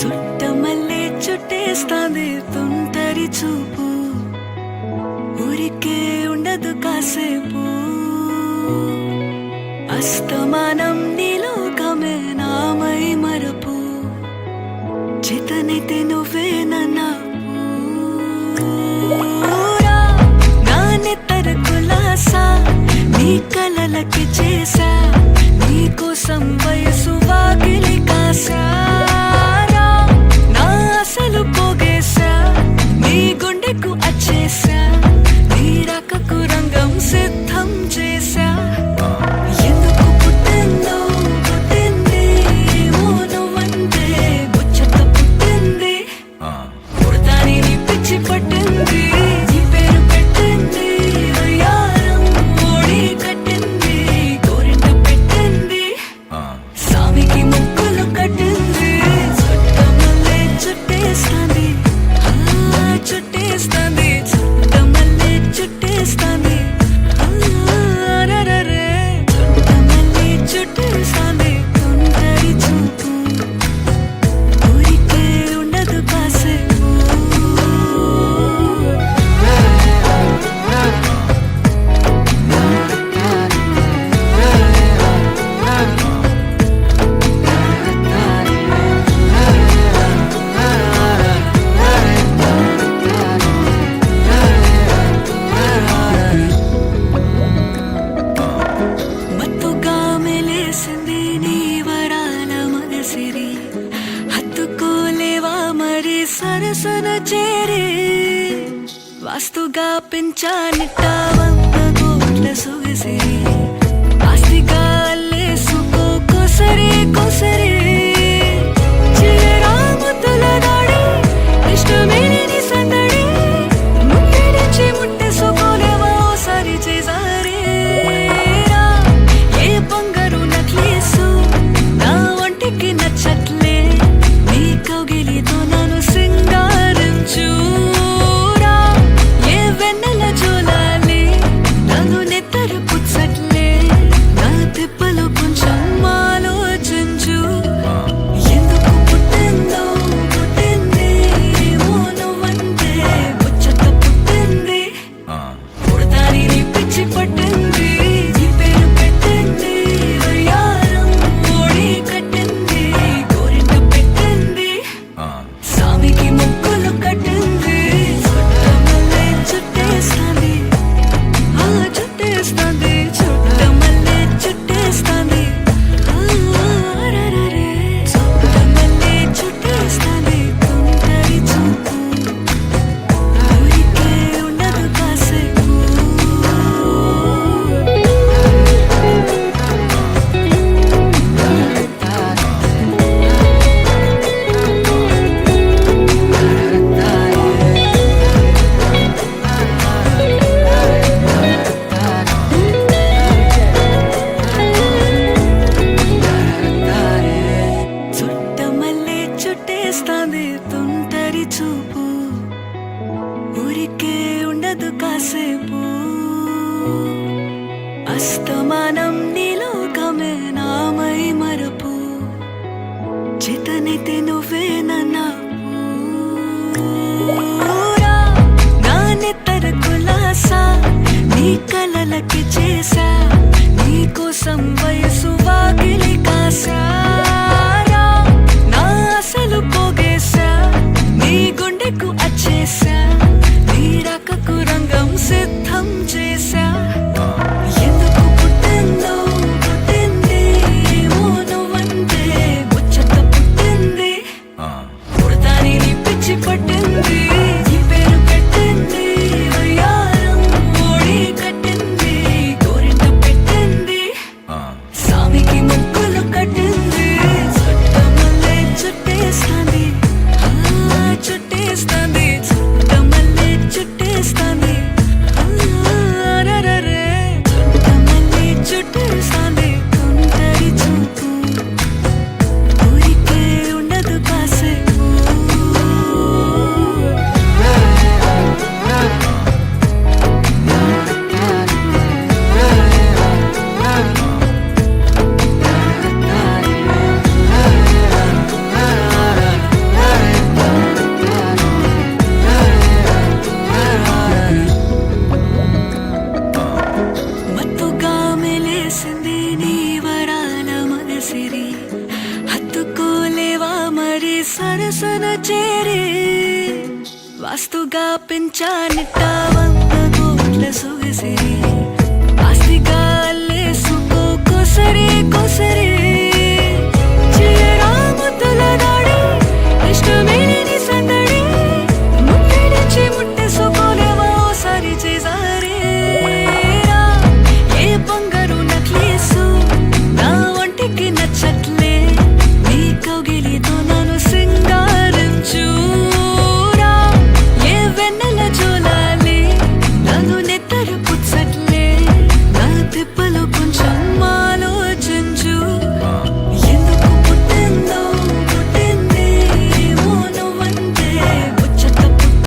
చుట్టమల్లే చుట్టేస్తాంది తుంటరి చూపు, ఊరికే ఉండదు కాసేపు. అస్తమానం నీలోకమే నామై మరపు, చేతనైతే నువ్వే నన్నాపు. నా నెత్తర కులాసా నీ కలలకి చేసా, నీ కోసం వయసు వాకిలి కాసా. నా అసలు పోగేసా, నీ గుండెకు అచ్చేసా, నీ రాకకు రంగం సిద్ధం చేసా. ఎందుకు పుట్టిందో పుట్టింది, ఏమో నువ్వంటే ముచ్చట పుట్టింది. పుడతాని నీ పిచ్చి పట్టింది, నీ పేరు పెట్టింది వయ్యారం ఓడి కట్టింది, గోరింట పెట్టింది, సామికి ముక్కులు కట్టింది. చుట్టమల్లే చుట్టేస్తాంది, చుట్టేస్తాంది, చుట్టమల్లే చుట్టేస్తాంది. రరరే చుట్టమల్లే చుట్టేస్తాంది తుంటరి చూపు, ఊరికే ఉండదు కాసేపు. మత్తుగా మెలేసింది నీ వరాల మగసిరి, హత్తుకోలేవా మరి సరసన చేరి. వాస్తుగా పెంచానిట్ట 100 కోట్ల సొగసిరి, ఆస్తిగా అల్లేసుకో కొసరి కొసరి. చిరరాముతుల దాడి ఇష్టమేని సందడి, ముట్టడిచి ముట్టేసుకోలేవా ఓసారి చేసారి. ఏ బంగారు నక్లీసు నా ఒంటికి నచ్చట్లే, నీ కౌగిలితో నన్ను సింగారించురా. ఏ వెన్నెల జోలాలి నన్ను నెత్తరు పుచ్చట్లే, నా తిప్పలు కొంచెం ఆలోచించు. ఎందుకు పుట్టిందో పుట్టింది, ఏమో నువ్వంటే ముచ్చట పుట్టింది. పుడతాని నీ పిచ్చి పట్టింది, నీ పేరు పెట్టింది వయ్యారం ఓడి కట్టింది, గోరింట పెట్టింది, సామికి ముక్కులు కట్టింది. చుట్టమల్లే చుట్టేస్తాంది, చుట్టేస్తాంది, చుట్టమల్లే చుట్టేస్తాంది. రరరే చుట్టమల్లే చుట్టేస్తాంది తుంటరి చూపు, ఊరికే ఉండదు కాసేపు. చుట్టమల్లే చుట్టేస్తాంది తుంటరి చూపు, ఊరికే ఉండదు కాసేపు. అస్తమానం నీలోకమే నామై మరపు, చేతనైతే నువ్వే నన్నాపు. నా నెత్తర కులాసా నీ కలలకి చేసా, నీ కోసం వయసు వాకిలి కాసా. నా అసలు పోగేసా, నీ గుండెకు అచ్చేసా, నీ రాకకు రంగం సిద్ధం చేసా. ఎందుకు పుట్టిందో పుట్టింది, ఏమో నువ్వంటే ముచ్చట పుట్టింది. పుడతాని నీ పిచ్చి పట్టింది, నీ పేరు పెట్టింది వయ్యారం ఓడి కట్టింది, గోరింట పెట్టింది, సామికి ముక్కులు కట్టింది. చుట్టమల్లే చుట్టేస్తాంది, చుట్టేస్తాంది, చుట్టమల్లే చుట్టేస్తాంది. పెంచానిట